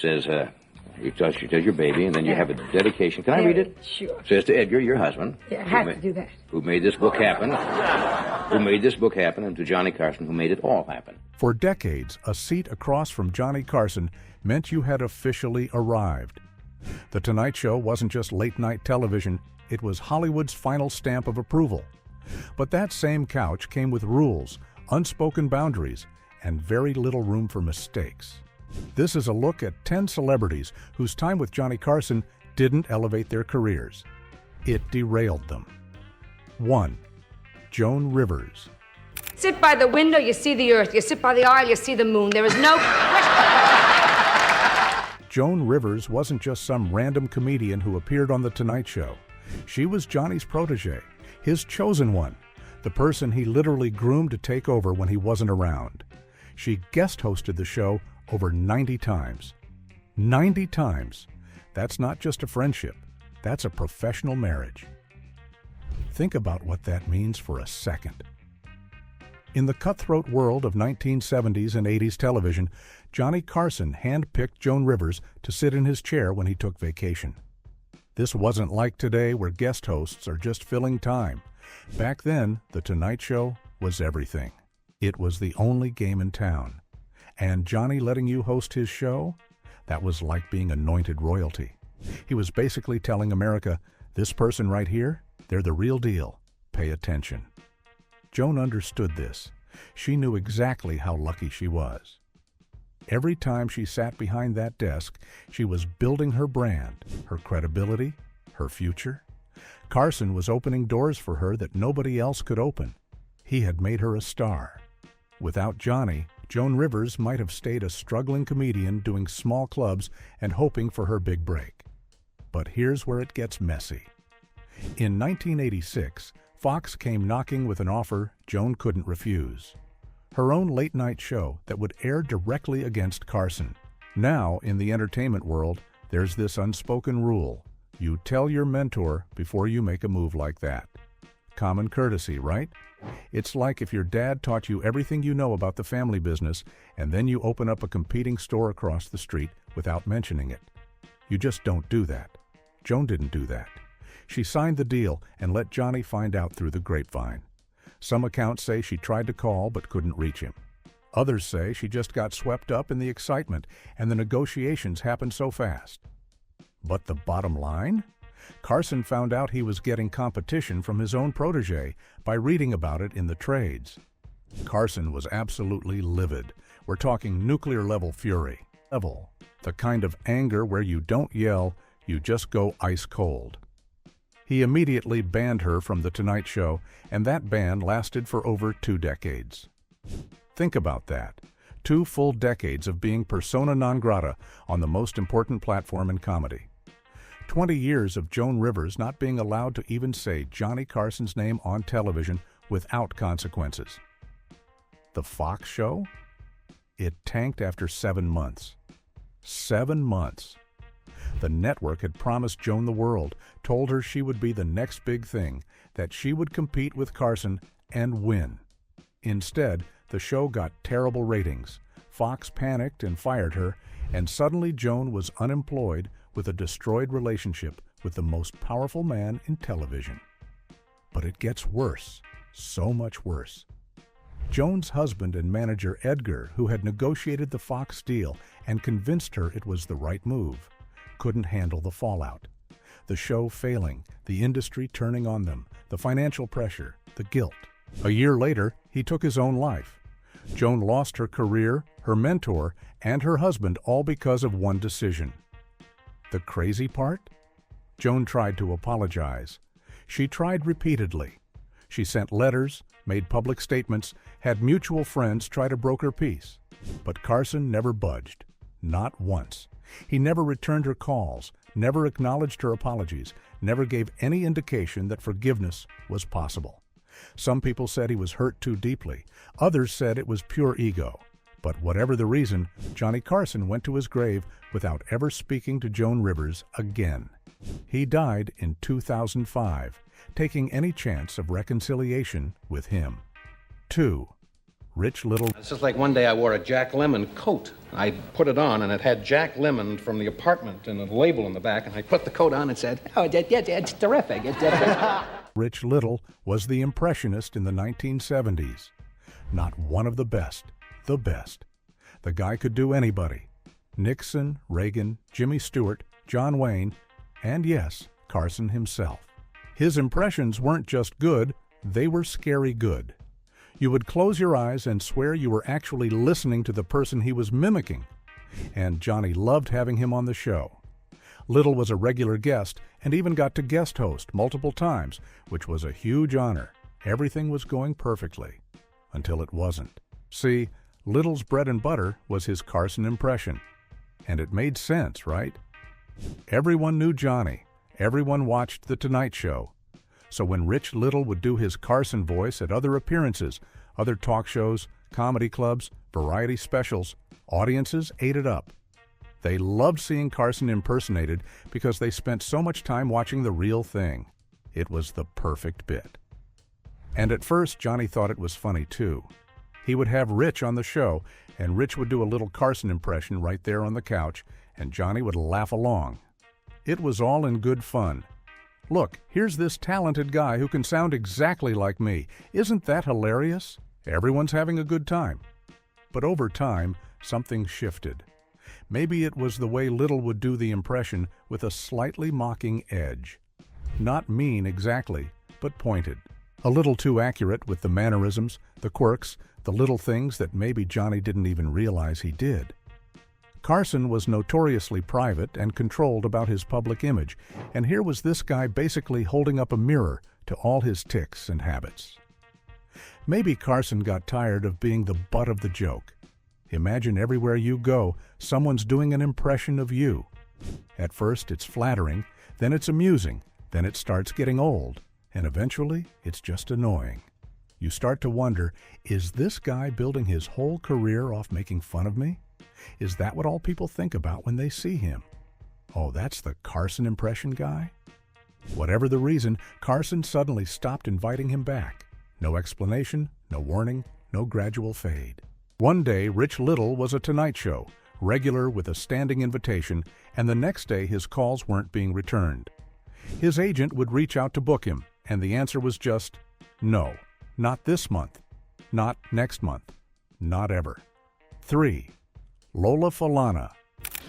says, she tells your baby, and then you have a dedication. Can I read it? Sure. It says to Edgar, your husband. Yeah, I have to do that. Who made this book happen. And to Johnny Carson, who made it all happen. For decades, a seat across from Johnny Carson meant you had officially arrived. The Tonight Show wasn't just late-night television, it was Hollywood's final stamp of approval. But that same couch came with rules, unspoken boundaries, and very little room for mistakes. This is a look at 10 celebrities whose time with Johnny Carson didn't elevate their careers. It derailed them. 1. Joan Rivers. Sit by the window, you see the earth. You sit by the aisle, you see the moon. There is no Joan Rivers wasn't just some random comedian who appeared on The Tonight Show. She was Johnny's protege, his chosen one, the person he literally groomed to take over when he wasn't around. She guest hosted the show over 90 times. 90 times. That's not just a friendship. That's a professional marriage. Think about what that means for a second. In the cutthroat world of 1970s and 80s television, Johnny Carson handpicked Joan Rivers to sit in his chair when he took vacation. This wasn't like today where guest hosts are just filling time. Back then, The Tonight Show was everything. It was the only game in town. And Johnny letting you host his show? That was like being anointed royalty. He was basically telling America, this person right here, they're the real deal. Pay attention. Joan understood this. She knew exactly how lucky she was. Every time she sat behind that desk, she was building her brand, her credibility, her future. Carson was opening doors for her that nobody else could open. He had made her a star. Without Johnny, Joan Rivers might have stayed a struggling comedian doing small clubs and hoping for her big break. But here's where it gets messy. In 1986, Fox came knocking with an offer Joan couldn't refuse. Her own late-night show that would air directly against Carson. Now, in the entertainment world, there's this unspoken rule. You tell your mentor before you make a move like that. Common courtesy, right? It's like if your dad taught you everything you know about the family business and then you open up a competing store across the street without mentioning it. You just don't do that. Joan didn't do that. She signed the deal and let Johnny find out through the grapevine. Some accounts say she tried to call but couldn't reach him. Others say she just got swept up in the excitement and the negotiations happened so fast. But the bottom line? Carson found out he was getting competition from his own protege by reading about it in the trades. Carson was absolutely livid. We're talking nuclear-level fury. The kind of anger where you don't yell, you just go ice cold. He immediately banned her from The Tonight Show, and that ban lasted for over 2 decades. Think about that. 2 full decades of being persona non grata on the most important platform in comedy. 20 years of Joan Rivers not being allowed to even say Johnny Carson's name on television without consequences. The Fox show? It tanked after 7 months. 7 months. The network had promised Joan the world, told her she would be the next big thing, that she would compete with Carson and win. Instead, the show got terrible ratings. Fox panicked and fired her, and suddenly Joan was unemployed with a destroyed relationship with the most powerful man in television. But it gets worse, so much worse. Joan's husband and manager Edgar, who had negotiated the Fox deal and convinced her it was the right move, couldn't handle the fallout. The show failing, the industry turning on them, the financial pressure, the guilt. A year later, he took his own life. Joan lost her career, her mentor, and her husband all because of one decision. The crazy part? Joan tried to apologize. She tried repeatedly. She sent letters, made public statements, had mutual friends try to broker peace. But Carson never budged. Not once. He never returned her calls, never acknowledged her apologies, never gave any indication that forgiveness was possible. Some people said he was hurt too deeply. Others said it was pure ego. But whatever the reason, Johnny Carson went to his grave without ever speaking to Joan Rivers again. He died in 2005, taking any chance of reconciliation with him. 2. Rich Little. It's just like one day I wore a Jack Lemmon coat. I put it on, and it had Jack Lemmon from The Apartment and a label in the back, and I put the coat on and said, oh, it's terrific. Rich Little was the impressionist in the 1970s. Not one of the best, the best. The guy could do anybody. Nixon, Reagan, Jimmy Stewart, John Wayne, and yes, Carson himself. His impressions weren't just good, they were scary good. You would close your eyes and swear you were actually listening to the person he was mimicking. And Johnny loved having him on the show. Little was a regular guest and even got to guest host multiple times, which was a huge honor. Everything was going perfectly. Until it wasn't. See, Little's bread and butter was his Carson impression. And it made sense, right? Everyone knew Johnny. Everyone watched The Tonight Show. So when Rich Little would do his Carson voice at other appearances, other talk shows, comedy clubs, variety specials, audiences ate it up. They loved seeing Carson impersonated because they spent so much time watching the real thing. It was the perfect bit. And at first, Johnny thought it was funny too. He would have Rich on the show, and Rich would do a little Carson impression right there on the couch, and Johnny would laugh along. It was all in good fun. Look, here's this talented guy who can sound exactly like me. Isn't that hilarious? Everyone's having a good time. But over time, something shifted. Maybe it was the way Little would do the impression with a slightly mocking edge. Not mean exactly, but pointed. A little too accurate with the mannerisms, the quirks, the little things that maybe Johnny didn't even realize he did. Carson was notoriously private and controlled about his public image, and here was this guy basically holding up a mirror to all his tics and habits. Maybe Carson got tired of being the butt of the joke. Imagine everywhere you go, someone's doing an impression of you. At first it's flattering, then it's amusing, then it starts getting old, and eventually it's just annoying. You start to wonder, is this guy building his whole career off making fun of me? Is that what all people think about when they see him? Oh, that's the Carson impression guy? Whatever the reason, Carson suddenly stopped inviting him back. No explanation, no warning, no gradual fade. One day, Rich Little was a Tonight Show, regular with a standing invitation, and the next day his calls weren't being returned. His agent would reach out to book him, and the answer was just, no, not this month, not next month, not ever. 3. Lola Falana.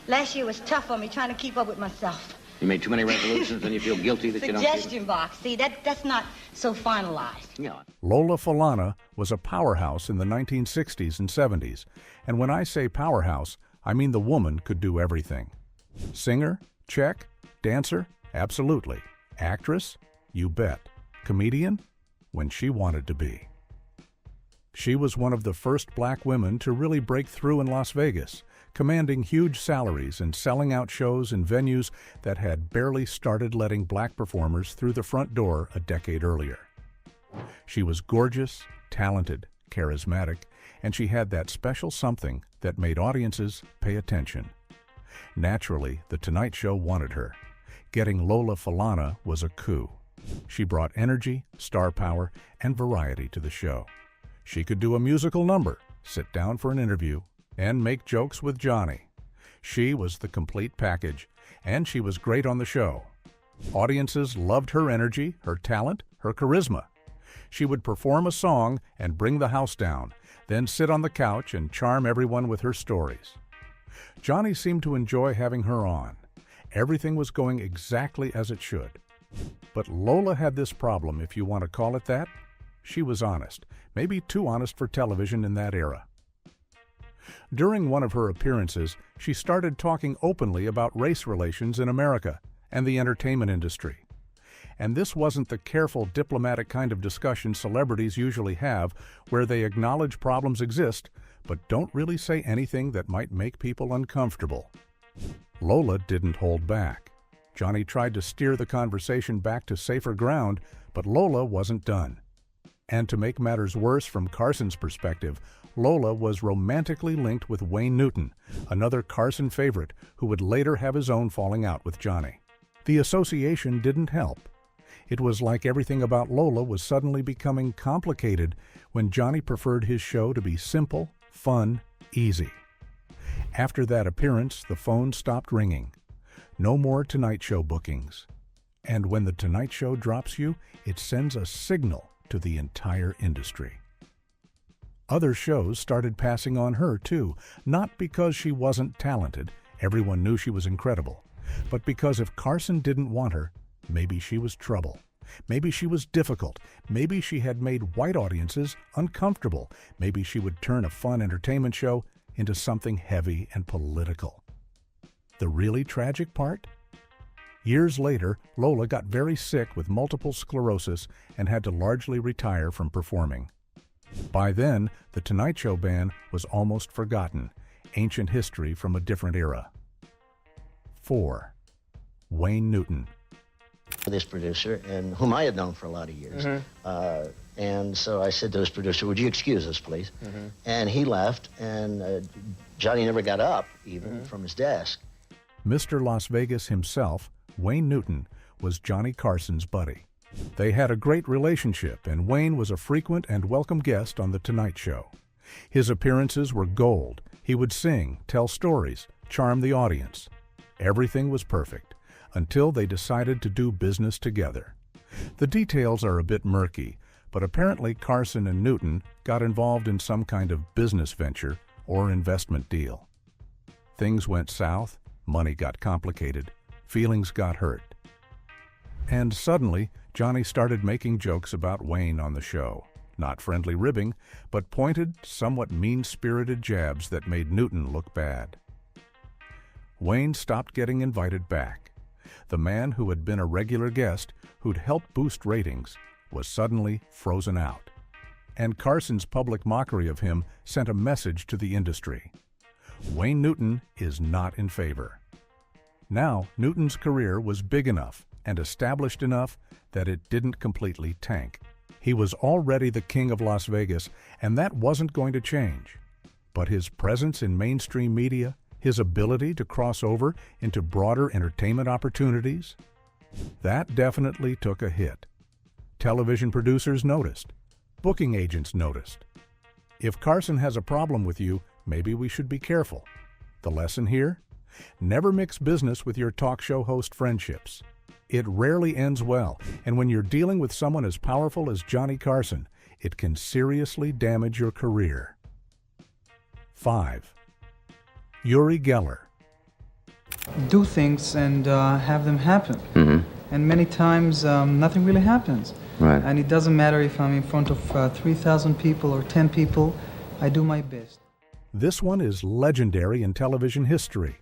Last year was tough on me trying to keep up with myself. You made too many resolutions and you feel guilty that you don't keep Suggestion box. See, that's not so finalized. Yeah. Lola Falana was a powerhouse in the 1960s and 70s, and when I say powerhouse, I mean the woman could do everything. Singer? Check. Dancer? Absolutely. Actress? You bet. Comedian? When she wanted to be. She was one of the first black women to really break through in Las Vegas, commanding huge salaries and selling out shows in venues that had barely started letting black performers through the front door a decade earlier. She was gorgeous, talented, charismatic, and she had that special something that made audiences pay attention. Naturally, The Tonight Show wanted her. Getting Lola Falana was a coup. She brought energy, star power, and variety to the show. She could do a musical number, sit down for an interview, and make jokes with Johnny. She was the complete package, and she was great on the show. Audiences loved her energy, her talent, her charisma. She would perform a song and bring the house down, then sit on the couch and charm everyone with her stories. Johnny seemed to enjoy having her on. Everything was going exactly as it should. But Lola had this problem, if you want to call it that. She was honest, maybe too honest for television in that era. During one of her appearances, she started talking openly about race relations in America and the entertainment industry. And this wasn't the careful, diplomatic kind of discussion celebrities usually have, where they acknowledge problems exist, but don't really say anything that might make people uncomfortable. Lola didn't hold back. Johnny tried to steer the conversation back to safer ground, but Lola wasn't done. And to make matters worse from Carson's perspective, Lola was romantically linked with Wayne Newton, another Carson favorite who would later have his own falling out with Johnny. The association didn't help. It was like everything about Lola was suddenly becoming complicated when Johnny preferred his show to be simple, fun, easy. After that appearance, the phone stopped ringing. No more Tonight Show bookings. And when The Tonight Show drops you, it sends a signal to the entire industry. Other shows started passing on her, too, not because she wasn't talented, everyone knew she was incredible, but because if Carson didn't want her, maybe she was trouble. Maybe she was difficult. Maybe she had made white audiences uncomfortable. Maybe she would turn a fun entertainment show into something heavy and political. The really tragic part? Years later, Lola got very sick with multiple sclerosis and had to largely retire from performing. By then, the Tonight Show ban was almost forgotten, ancient history from a different era. 4. Wayne Newton. This producer, and whom I had known for a lot of years. And so I said to this producer, would you excuse us, please? And he left, and Johnny never got up, even, from his desk. Mr. Las Vegas himself, Wayne Newton, was Johnny Carson's buddy. They had a great relationship, and Wayne was a frequent and welcome guest on The Tonight Show. His appearances were gold. He would sing, tell stories, charm the audience. Everything was perfect, until they decided to do business together. The details are a bit murky, but apparently Carson and Newton got involved in some kind of business venture or investment deal. Things went south, money got complicated, feelings got hurt. And suddenly, Johnny started making jokes about Wayne on the show. Not friendly ribbing, but pointed, somewhat mean-spirited jabs that made Newton look bad. Wayne stopped getting invited back. The man who had been a regular guest, who'd helped boost ratings, was suddenly frozen out. And Carson's public mockery of him sent a message to the industry. Wayne Newton is not in favor. Now, Newton's career was big enough and established enough that it didn't completely tank. He was already the king of Las Vegas, and that wasn't going to change. But his presence in mainstream media, his ability to cross over into broader entertainment opportunities, that definitely took a hit. Television producers noticed. Booking agents noticed. If Carson has a problem with you, maybe we should be careful. The lesson here? Never mix business with your talk show host friendships. It rarely ends well, and when you're dealing with someone as powerful as Johnny Carson, it can seriously damage your career. 5. Uri Geller. Do things and have them happen. And many times nothing really happens. Right. And it doesn't matter if I'm in front of 3,000 people or 10 people, I do my best. This one is legendary in television history.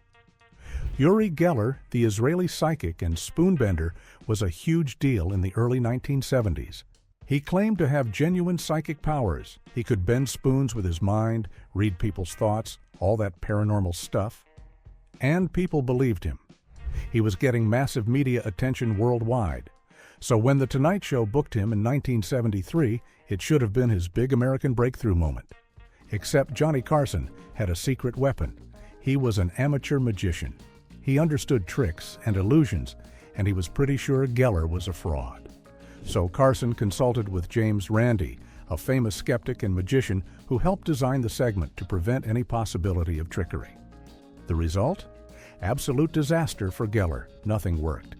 Uri Geller, the Israeli psychic and spoonbender, was a huge deal in the early 1970s. He claimed to have genuine psychic powers. He could bend spoons with his mind, read people's thoughts, all that paranormal stuff. And people believed him. He was getting massive media attention worldwide. So when The Tonight Show booked him in 1973, it should have been his big American breakthrough moment. Except Johnny Carson had a secret weapon. He was an amateur magician. He understood tricks and illusions, and he was pretty sure Geller was a fraud. So Carson consulted with James Randi, a famous skeptic and magician who helped design the segment to prevent any possibility of trickery. The result? Absolute disaster for Geller. Nothing worked.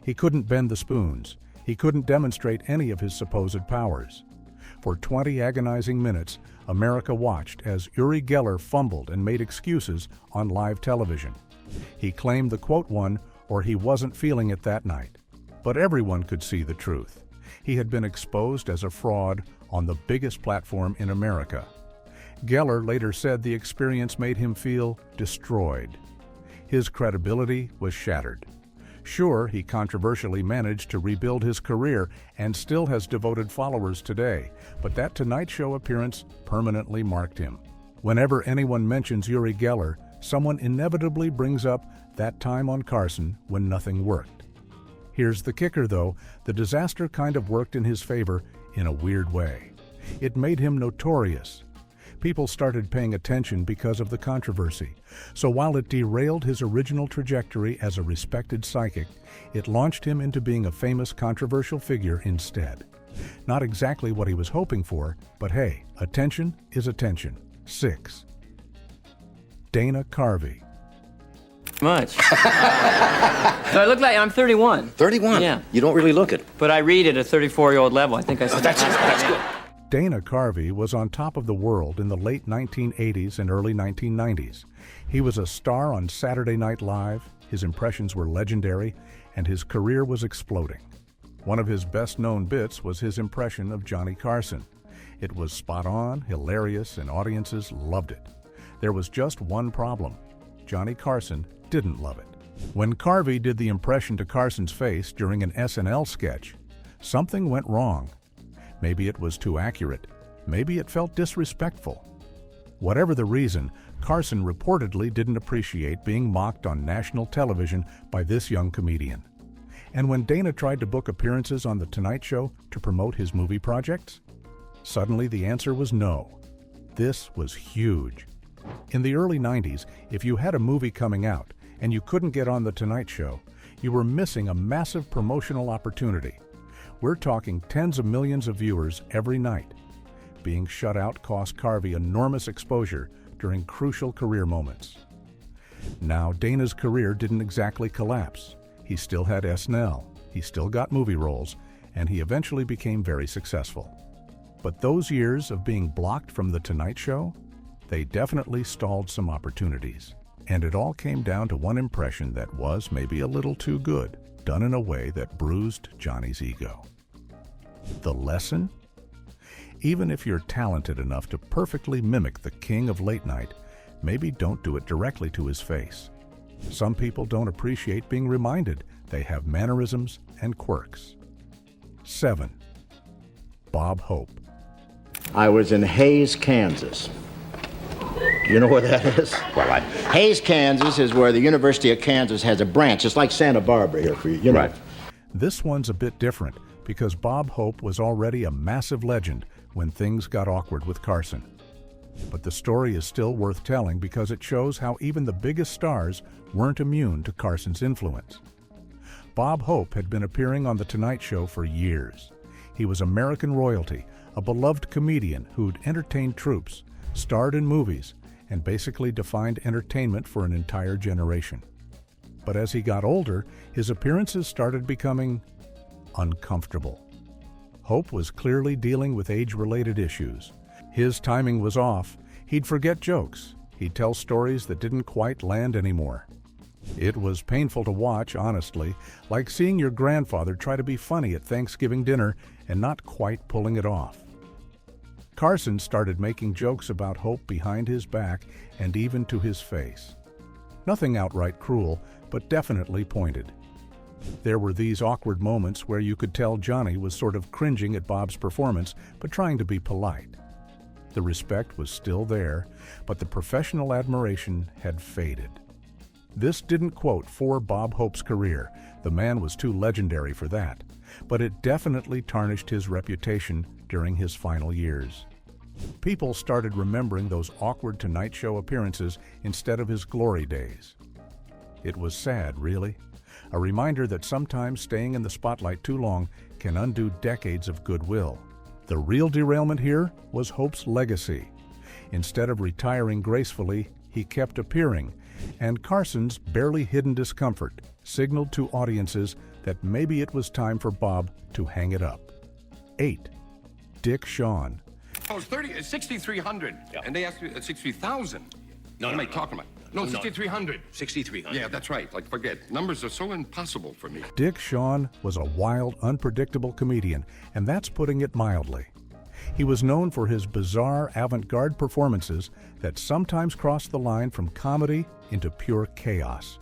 He couldn't bend the spoons. He couldn't demonstrate any of his supposed powers. For 20 agonizing minutes, America watched as Uri Geller fumbled and made excuses on live television. He claimed the quote won, or he wasn't feeling it that night. But everyone could see the truth. He had been exposed as a fraud on the biggest platform in America. Geller later said the experience made him feel destroyed. His credibility was shattered. Sure, he controversially managed to rebuild his career and still has devoted followers today, but that Tonight Show appearance permanently marked him. Whenever anyone mentions Uri Geller, someone inevitably brings up that time on Carson when nothing worked. Here's the kicker, though. The disaster kind of worked in his favor in a weird way. It made him notorious. People started paying attention because of the controversy. So while it derailed his original trajectory as a respected psychic, it launched him into being a famous controversial figure instead. Not exactly what he was hoping for, but hey, attention is attention. 6. Dana Carvey. Much. So I look like I'm 31. 31? Yeah. You don't really look it. But I read at a 34-year-old level. I think I said That's good. Dana Carvey was on top of the world in the late 1980s and early 1990s. He was a star on Saturday Night Live, his impressions were legendary, and his career was exploding. One of his best-known bits was his impression of Johnny Carson. It was spot on, hilarious, and audiences loved it. There was just one problem. Johnny Carson didn't love it. When Carvey did the impression to Carson's face during an SNL sketch, something went wrong. Maybe it was too accurate. Maybe it felt disrespectful. Whatever the reason, Carson reportedly didn't appreciate being mocked on national television by this young comedian. And when Dana tried to book appearances on The Tonight Show to promote his movie projects, suddenly the answer was no. This was huge. In the early 90s, if you had a movie coming out and you couldn't get on The Tonight Show, you were missing a massive promotional opportunity. We're talking tens of millions of viewers every night. Being shut out cost Carvey enormous exposure during crucial career moments. Now, Dana's career didn't exactly collapse. He still had SNL, he still got movie roles, and he eventually became very successful. But those years of being blocked from The Tonight Show, they definitely stalled some opportunities. And it all came down to one impression that was maybe a little too good, done in a way that bruised Johnny's ego. The lesson? Even if you're talented enough to perfectly mimic the king of late night, maybe don't do it directly to his face. Some people don't appreciate being reminded they have mannerisms and quirks. 7. Bob Hope. I was in Hays, Kansas. Do you know where that is? Well, Hays, Kansas is where the University of Kansas has a branch. It's like Santa Barbara here for you, you know. Right. This one's a bit different because Bob Hope was already a massive legend when things got awkward with Carson. But the story is still worth telling because it shows how even the biggest stars weren't immune to Carson's influence. Bob Hope had been appearing on The Tonight Show for years. He was American royalty, a beloved comedian who'd entertained troops, starred in movies, and basically defined entertainment for an entire generation. But as he got older, his appearances started becoming uncomfortable. Hope was clearly dealing with age-related issues. His timing was off. He'd forget jokes. He'd tell stories that didn't quite land anymore. It was painful to watch, honestly, like seeing your grandfather try to be funny at Thanksgiving dinner and not quite pulling it off. Carson started making jokes about Hope behind his back and even to his face. Nothing outright cruel, but definitely pointed. There were these awkward moments where you could tell Johnny was sort of cringing at Bob's performance, but trying to be polite. The respect was still there, but the professional admiration had faded. This didn't quote for Bob Hope's career. The man was too legendary for that, but it definitely tarnished his reputation during his final years. People started remembering those awkward Tonight Show appearances instead of his glory days. It was sad, really. A reminder that sometimes staying in the spotlight too long can undo decades of goodwill. The real derailment here was Hope's legacy. Instead of retiring gracefully, he kept appearing, and Carson's barely hidden discomfort signaled to audiences that maybe it was time for Bob to hang it up. 8. Dick Shawn. Oh, it's 6,300. Yeah. And they asked me 63,000. No, what am I talking about? No, 6,300. 6,300. Yeah, that's right. Like, forget. Numbers are so impossible for me. Dick Shawn was a wild, unpredictable comedian, and that's putting it mildly. He was known for his bizarre avant-garde performances that sometimes crossed the line from comedy into pure chaos,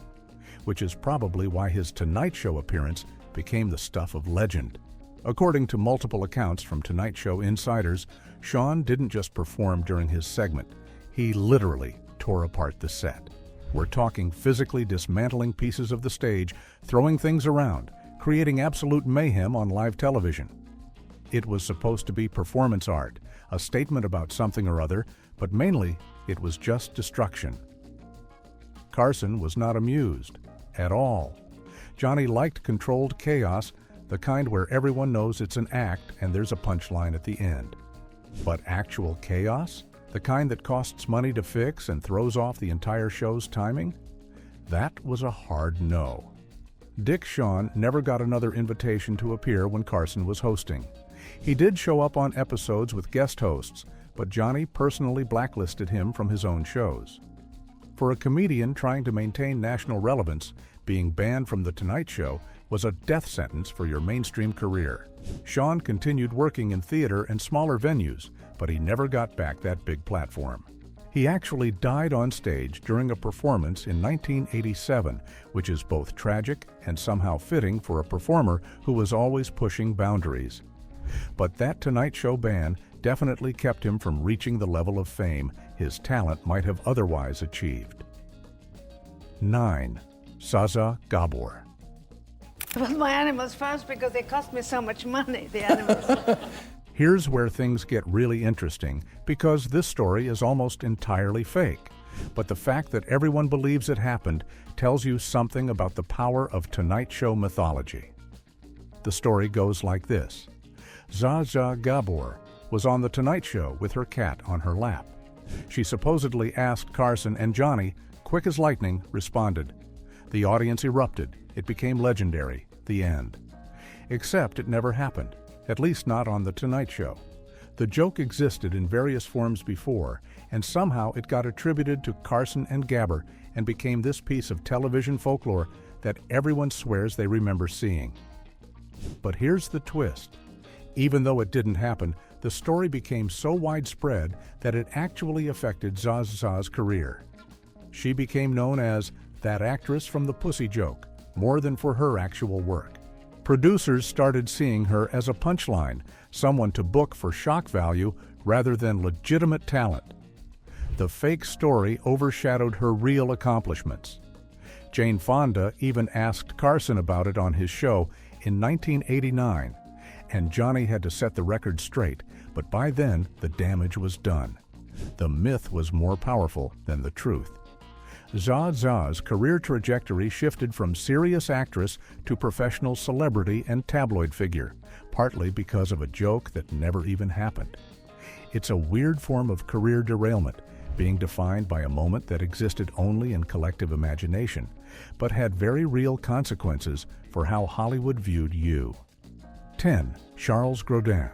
which is probably why his Tonight Show appearance became the stuff of legend. According to multiple accounts from Tonight Show insiders, Shawn didn't just perform during his segment. He literally tore apart the set. We're talking physically dismantling pieces of the stage, throwing things around, creating absolute mayhem on live television. It was supposed to be performance art, a statement about something or other, but mainly it was just destruction. Carson was not amused at all. Johnny liked controlled chaos, the kind where everyone knows it's an act and there's a punchline at the end. But actual chaos? The kind that costs money to fix and throws off the entire show's timing? That was a hard no. Dick Shawn never got another invitation to appear when Carson was hosting. He did show up on episodes with guest hosts, but Johnny personally blacklisted him from his own shows. For a comedian trying to maintain national relevance, being banned from The Tonight Show was a death sentence for your mainstream career. Shawn continued working in theater and smaller venues, but he never got back that big platform. He actually died on stage during a performance in 1987, which is both tragic and somehow fitting for a performer who was always pushing boundaries. But that Tonight Show ban definitely kept him from reaching the level of fame his talent might have otherwise achieved. 9. Zsa Gabor. Well, my animals first because they cost me so much money, the animals. Here's where things get really interesting, because this story is almost entirely fake. But the fact that everyone believes it happened tells you something about the power of Tonight Show mythology. The story goes like this. Zsa Gabor was on The Tonight Show with her cat on her lap. She supposedly asked Carson, and Johnny, quick as lightning, responded. The audience erupted. It became legendary. The end. Except it never happened, at least not on The Tonight Show. The joke existed in various forms before, and somehow it got attributed to Carson and Gabber and became this piece of television folklore that everyone swears they remember seeing. But here's the twist. Even though it didn't happen, the story became so widespread that it actually affected Zsa's career. She became known as that actress from the Pussy joke, more than for her actual work. Producers started seeing her as a punchline, someone to book for shock value rather than legitimate talent. The fake story overshadowed her real accomplishments. Jane Fonda even asked Carson about it on his show in 1989, and Johnny had to set the record straight, but by then the damage was done. The myth was more powerful than the truth. Zsa's career trajectory shifted from serious actress to professional celebrity and tabloid figure, partly because of a joke that never even happened. It's a weird form of career derailment, being defined by a moment that existed only in collective imagination, but had very real consequences for how Hollywood viewed you. 10. Charles Grodin.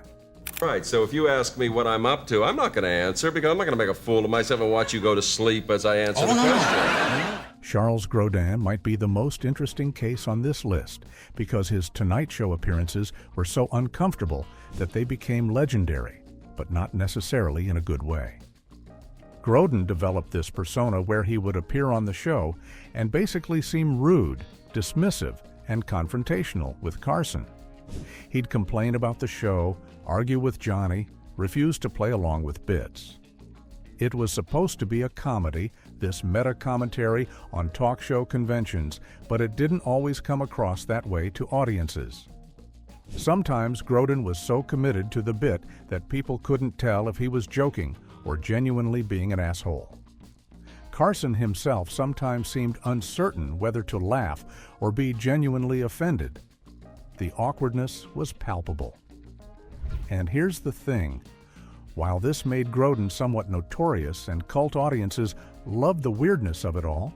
Right, so if you ask me what I'm up to, I'm not going to answer because I'm not going to make a fool of myself and watch you go to sleep as I answer the question. Charles Grodin might be the most interesting case on this list because his Tonight Show appearances were so uncomfortable that they became legendary, but not necessarily in a good way. Grodin developed this persona where he would appear on the show and basically seem rude, dismissive, and confrontational with Carson. He'd complain about the show, argue with Johnny, refuse to play along with bits. It was supposed to be a comedy, this meta-commentary on talk show conventions, but it didn't always come across that way to audiences. Sometimes Grodin was so committed to the bit that people couldn't tell if he was joking or genuinely being an asshole. Carson himself sometimes seemed uncertain whether to laugh or be genuinely offended. The awkwardness was palpable. And here's the thing. While this made Grodin somewhat notorious and cult audiences loved the weirdness of it all,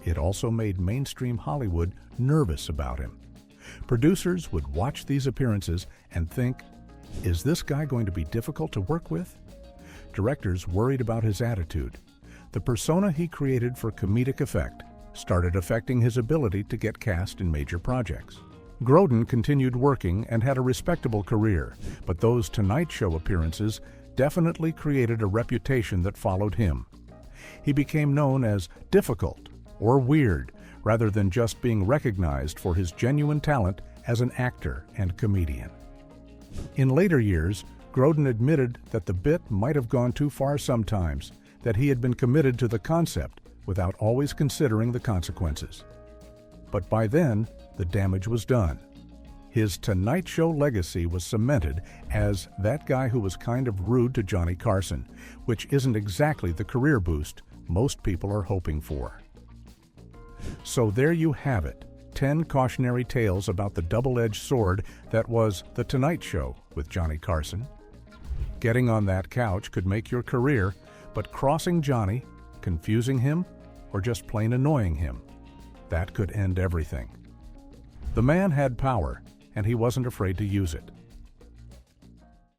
it also made mainstream Hollywood nervous about him. Producers would watch these appearances and think, is this guy going to be difficult to work with? Directors worried about his attitude. The persona he created for comedic effect started affecting his ability to get cast in major projects. Grodin continued working and had a respectable career, but those Tonight Show appearances definitely created a reputation that followed him. He became known as difficult or weird, rather than just being recognized for his genuine talent as an actor and comedian. In later years, Grodin admitted that the bit might have gone too far sometimes, that he had been committed to the concept without always considering the consequences. But by then, the damage was done. His Tonight Show legacy was cemented as that guy who was kind of rude to Johnny Carson, which isn't exactly the career boost most people are hoping for. So there you have it, 10 cautionary tales about the double-edged sword that was The Tonight Show with Johnny Carson. Getting on that couch could make your career, but crossing Johnny, confusing him, or just plain annoying him, that could end everything. The man had power, and he wasn't afraid to use it.